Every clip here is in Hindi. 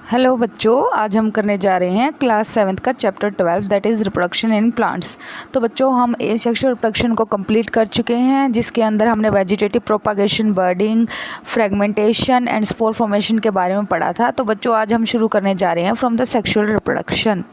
हेलो बच्चों, आज हम करने जा रहे हैं क्लास 7th का chapter 12 that is reproduction in plants. तो बच्चों, हम सेक्सुअल रिप्रोडक्शन को कंप्लीट कर चुके हैं, जिसके अंदर हमने vegetative propagation, budding, fragmentation and spore formation के बारे में पढ़ा था। तो बच्चों, आज हम शुरू करने जा रहे हैं फ्रॉम द सेक्सुअल रिप्रोडक्शन।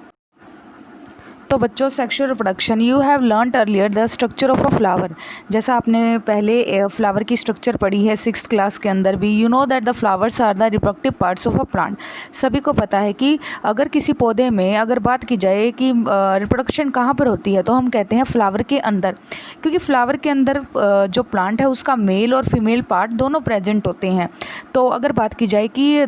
तो बच्चों, sexual reproduction you have learned earlier the structure of a flower. जैसा आपने पहले फ्लावर की स्ट्रक्चर पढ़ी है 6th क्लास के अंदर भी। You know that the flowers are the reproductive parts of a plant. सभी को पता है कि अगर किसी पौधे में अगर बात की जाए कि रिप्रोडक्शन कहाँ पर होती है, तो हम कहते हैं फ्लावर के अंदर, क्योंकि फ्लावर के अंदर जो प्लांट है उसका मेल और फीमेल पार्ट दोनों प्रेजेंट होते हैं। तो अगर बात की जाए कि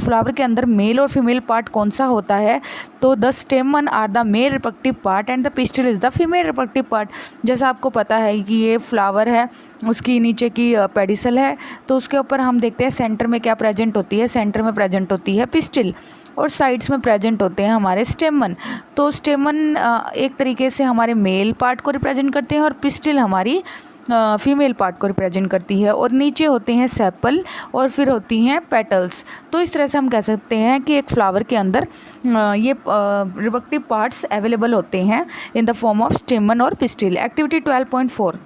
फ्लावर के अंदर मेल और फीमेल पार्ट कौन सा होता है, तो the stamen are the male reproductive part and the pistil is the female reproductive part. जैसा आपको पता है कि ये फ्लावर है, उसकी नीचे की पेडिसल है, तो उसके ऊपर हम देखते हैं सेंटर में क्या प्रेजेंट होती है। सेंटर में प्रेजेंट होती है पिस्टिल और साइड्स में प्रेजेंट होते हैं हमारे स्टेमन। तो स्टेमन एक तरीके से हमारे मेल पार्ट को रिप्रेजेंट करते हैं और पिस्टिल हमारी फीमेल पार्ट को रिप्रेजेंट करती है, और नीचे होते हैं सेपल और फिर होती हैं पेटल्स। तो इस तरह से हम कह सकते हैं कि एक फ्लावर के अंदर ये रिप्रोडक्टिव पार्ट्स अवेलेबल होते हैं in the form of stamen और pistil. Activity 12.4,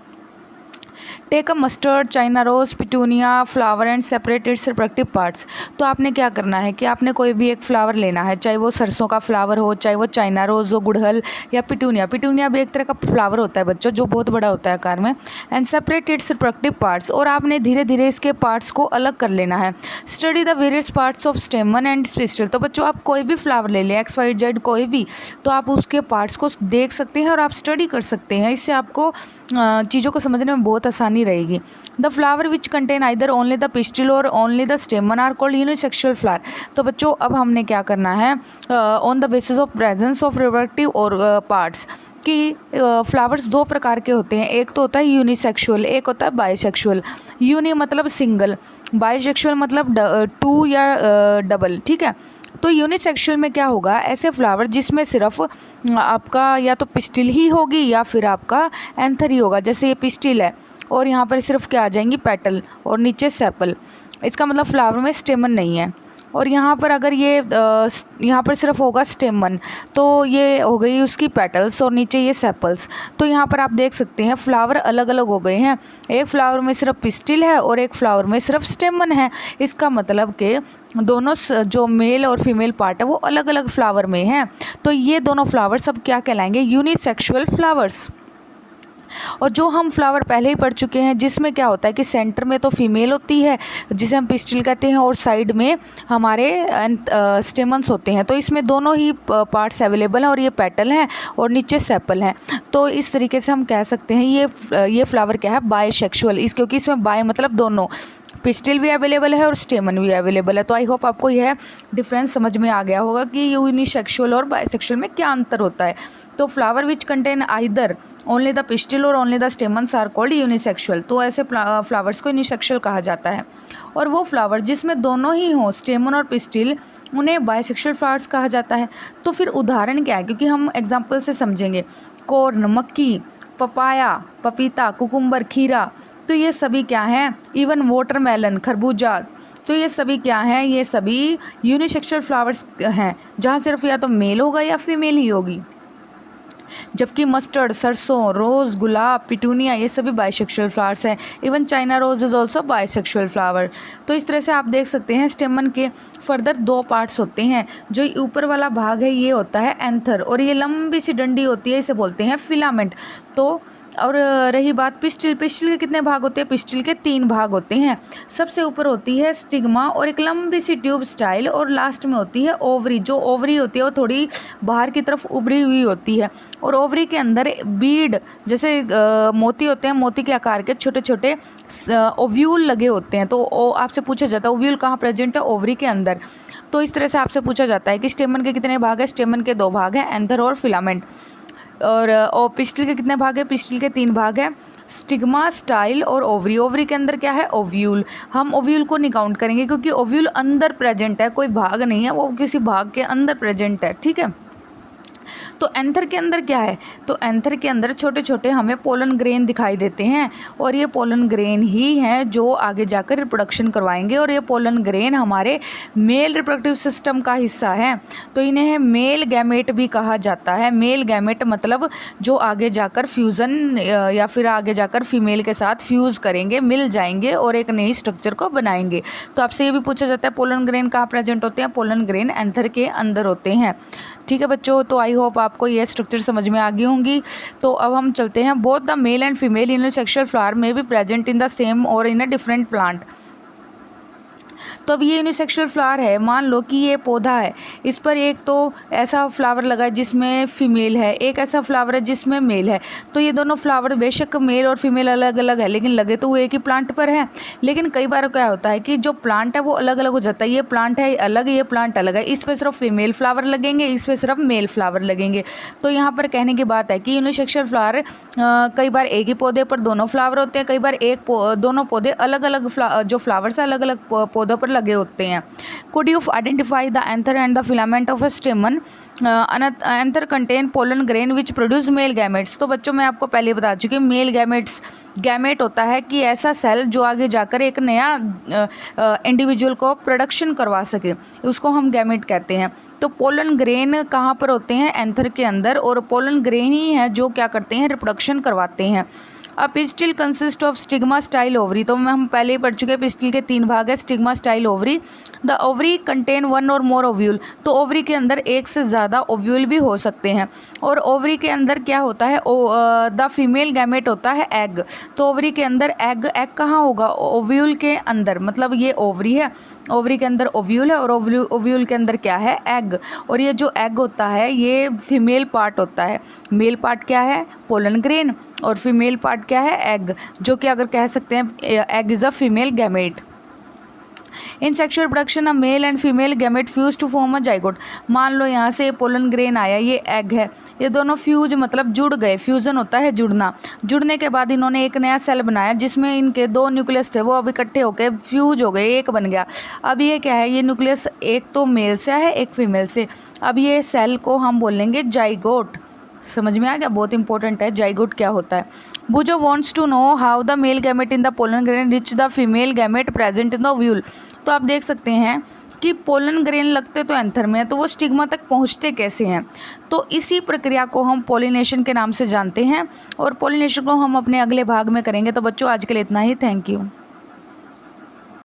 take a mustard, China rose, petunia flower and separate its reproductive parts. तो आपने क्या करना है कि आपने कोई भी एक फ्लावर लेना है, चाहे वो सरसों का फ्लावर हो, चाहे वो चाइना रोज हो, गुड़हल या पिटूनिया। पिटूनिया भी एक तरह का फ्लावर होता है बच्चों, जो बहुत बड़ा होता है आकार में। And separate its reproductive parts, और आपने धीरे धीरे इसके पार्ट्स को अलग कर लेना है। Study the various parts of स्टेमन and pistil. तो बच्चों, आप कोई भी फ्लावर ले लें, XYZ कोई भी, तो आप उसके पार्ट्स को देख सकते हैं और आप स्टडी कर सकते हैं। इससे आपको चीज़ों को समझने में बहुत आसानी रहेगी। The flower which contain either only the pistil और only the stamen are called unisexual flower. तो बच्चों, अब हमने क्या करना है, on the basis of presence of reproductive और पार्ट्स, कि फ्लावर्स दो प्रकार के होते हैं। एक तो होता है यूनिसेक्सुअल, एक होता है बाइसेक्सुअल। यूनि मतलब सिंगल, बाइसेक्सुअल मतलब 2 या डबल, ठीक है। तो यूनिसेक्सुअल में क्या होगा, ऐसे फ्लावर जिसमें सिर्फ आपका या तो पिस्टिल ही होगी या फिर आपका एंथर ही होगा। जैसे ये पिस्टिल है और यहाँ पर सिर्फ क्या आ जाएंगी, पेटल और नीचे सेपल। इसका मतलब फ्लावर में स्टेमन नहीं है। और यहाँ पर अगर ये यहाँ पर सिर्फ होगा स्टेमन, तो ये हो गई उसकी पेटल्स और नीचे ये सेपल्स। तो यहाँ पर आप देख सकते हैं फ्लावर अलग अलग हो गए हैं। एक फ्लावर में सिर्फ पिस्टिल है और एक फ्लावर में सिर्फ स्टेमन है। इसका मतलब कि दोनों जो मेल और फीमेल पार्ट है वो अलग अलग फ्लावर में हैं। तो ये दोनों फ्लावर्स अब क्या कहलाएंगे, यूनिसेक्सुअल फ्लावर्स। और जो हम फ्लावर पहले ही पढ़ चुके हैं, जिसमें क्या होता है कि सेंटर में तो फीमेल होती है जिसे हम पिस्टिल कहते हैं, और साइड में हमारे स्टेमन्स होते हैं। तो इसमें दोनों ही पार्ट्स अवेलेबल हैं, और ये पेटल हैं और नीचे सेपल हैं। तो इस तरीके से हम कह सकते हैं ये फ्लावर क्या है, बायसेक्सुअल। क्योंकि इसमें बाय मतलब दोनों, पिस्टिल भी अवेलेबल है और स्टेमन भी अवेलेबल है। तो आई होप आपको यह डिफरेंस समझ में आ गया होगा कि यूनिसेक्सुअल और बायसेक्सुअल में क्या अंतर होता है। तो flower which contain either only the pistil और only the stamens are called unisexual. तो ऐसे फ्लावर्स को यूनिसेक्सुअल कहा जाता है। और वो फ्लावर जिसमें दोनों ही हों, स्टेमन और पिस्टिल, उन्हें बायसेक्सुअल फ्लावर्स कहा जाता है। तो फिर उदाहरण क्या है, क्योंकि हम एग्जाम्पल से समझेंगे। कॉर्न, मक्की, पपाया, पपीता, कुकुम्बर, खीरा, तो ये सभी क्या हैं, इवन वाटरमेलन, खरबूजा, तो ये सभी क्या हैं, ये सभी यूनिसेक्सुअल फ्लावर्स हैं, जहाँ सिर्फ या तो मेल होगा या फीमेल ही होगी। जबकि मस्टर्ड, सरसों, रोज़, गुलाब, पिटूनिया, ये सभी बाइसेक्सुअल फ्लावर्स हैं। Even China rose is also bisexual flower. तो इस तरह से आप देख सकते हैं स्टेमन के फर्दर 2 पार्ट्स होते हैं। जो ऊपर वाला भाग है ये होता है एंथर, और ये लंबी सी डंडी होती है, इसे बोलते हैं फिलामेंट। तो और रही बात पिस्टिल के कितने भाग होते हैं, पिस्टिल के 3 भाग होते हैं। सबसे ऊपर होती है स्टिग्मा और एक लंबी सी ट्यूब स्टाइल, और लास्ट में होती है ओवरी। जो ओवरी होती है वो थोड़ी बाहर की तरफ उभरी हुई होती है, और ओवरी के अंदर बीड जैसे मोती होते हैं, मोती के आकार के छोटे छोटे ओव्यूल लगे होते हैं। तो आपसे पूछा जाता है ओव्यूल कहाँ प्रेजेंट है, ओवरी के अंदर। तो इस तरह से आपसे पूछा जाता है कि स्टेमन के कितने भाग है, स्टेमन के 2 भाग हैं, एंथर और फिलामेंट। और पिस्टिल के कितने भाग है, पिस्टिल के 3 भाग हैं, स्टिग्मा, स्टाइल और ओवरी। ओवरी के अंदर क्या है, ओव्यूल। हम ओव्यूल को नहीं काउंट करेंगे, क्योंकि ओव्यूल अंदर प्रेजेंट है, कोई भाग नहीं है, वो किसी भाग के अंदर प्रेजेंट है, ठीक है। तो एंथर के अंदर क्या है, तो एंथर के अंदर छोटे छोटे हमें पोलन ग्रेन दिखाई देते हैं और ये पोलन ग्रेन ही हैं जो आगे जाकर रिप्रोडक्शन करवाएंगे और ये पोलन ग्रेन हमारे मेल रिप्रोडक्टिव सिस्टम का हिस्सा है। तो इन्हें मेल गैमेट भी कहा जाता है। मेल गैमेट मतलब जो आगे जाकर फ्यूज़न या फिर आगे जाकर फीमेल के साथ फ्यूज़ करेंगे, मिल जाएंगे और एक नई स्ट्रक्चर को बनाएंगे। तो आपसे ये भी पूछा जाता है पोलन ग्रेन कहाँ प्रेजेंट होते हैं, पोलन ग्रेन एंथर के अंदर होते हैं। ठीक है बच्चों, तो आई होप आपको ये स्ट्रक्चर समझ में आ गई होंगी। तो अब हम चलते हैं, both the mail and female unisexual flower में भी प्रेजेंट इन द सेम और इन अ डिफरेंट प्लांट। तो अब ये यूनिसेक्सुअल फ्लावर है, मान लो कि ये पौधा है, इस पर एक तो ऐसा फ्लावर लगा है जिसमें फीमेल है, एक ऐसा फ्लावर है जिसमें मेल है। तो ये दोनों फ्लावर बेशक मेल और फीमेल अलग अलग है लेकिन लगे तो वो एक ही प्लांट पर है। लेकिन कई बार क्या होता है कि जो प्लांट है वो अलग अलग हो जाता है, ये प्लांट है अलग, ये प्लांट अलग है, इस पर सिर्फ फीमेल फ्लावर लगेंगे, इस पर सिर्फ मेल फ्लावर लगेंगे। तो यहाँ पर कहने की बात है कि यूनिसेक्सुअल फ्लावर कई बार एक ही पौधे पर दोनों फ्लावर होते हैं, कई बार दोनों पौधे अलग अलग जो फ्लावर्स अलग अलग पौधों पर लगे होते हैं। Could you identify the anther and the filament of a स्टेमन? Anther contain pollen grain which produce male gametes. तो बच्चों मैं आपको पहले बता चुकी हूँ, मेल गैमेट्स, गैमेट होता है कि ऐसा सेल जो आगे जाकर एक नया इंडिविजुअल को प्रोडक्शन करवा सके, उसको हम गैमेट कहते हैं। तो पोलन ग्रेन कहाँ पर होते हैं, एंथर के अंदर, और पोलन ग्रेन ही है जो क्या करते हैं, रिप्रोडक्शन करवाते हैं। अब pistil consist of stigma style ovary, तो हम पहले ही पढ़ चुके हैं, पिस्टिल के 3 भाग है, stigma style ovary. The ovary contain 1 और मोर ओव्यूल, तो ओवरी के अंदर एक से ज़्यादा ओव्यूल भी हो सकते हैं। और ओवरी के अंदर क्या होता है, द फीमेल गैमेट होता है एग। तो ओवरी के अंदर एग कहाँ होगा, ओव्यूल के अंदर, मतलब ये ओवरी है, ओवरी के अंदर ओव्यूल है और ओव्यूल के अंदर क्या है, एग। और ये जो एग होता है ये फीमेल पार्ट होता है, मेल पार्ट क्या है, पोलन ग्रेन, और फीमेल पार्ट क्या है, एग, जो कि अगर कह सकते हैं egg is a female gamete. In sexual production a male and female gamete fuse to form a zygote. मान लो यहाँ से पोलन ग्रेन आया, ये एग है, ये दोनों फ्यूज मतलब जुड़ गए, फ्यूज़न होता है जुड़ना। जुड़ने के बाद इन्होंने एक नया सेल बनाया जिसमें इनके 2 न्यूक्लियस थे, वो अब इकट्ठे होकर फ्यूज हो गए, एक बन गया। अब ये क्या है, ये न्यूक्लियस एक तो मेल से है एक फीमेल से। अब ये सेल को हम बोलेंगे जाइगोट। समझ में आ गया, बहुत इंपॉर्टेंट है जाइगोट क्या होता है। Boojho wants to know how the male gamete in the pollen grain reach the female gamete present in the ovule. तो आप देख सकते हैं कि पोलन ग्रेन लगते तो एंथर में है, तो वो स्टिग्मा तक पहुंचते कैसे हैं। तो इसी प्रक्रिया को हम पोलिनेशन के नाम से जानते हैं और पोलिनेशन को हम अपने अगले भाग में करेंगे। तो बच्चों आज के लिए इतना ही, थैंक यू।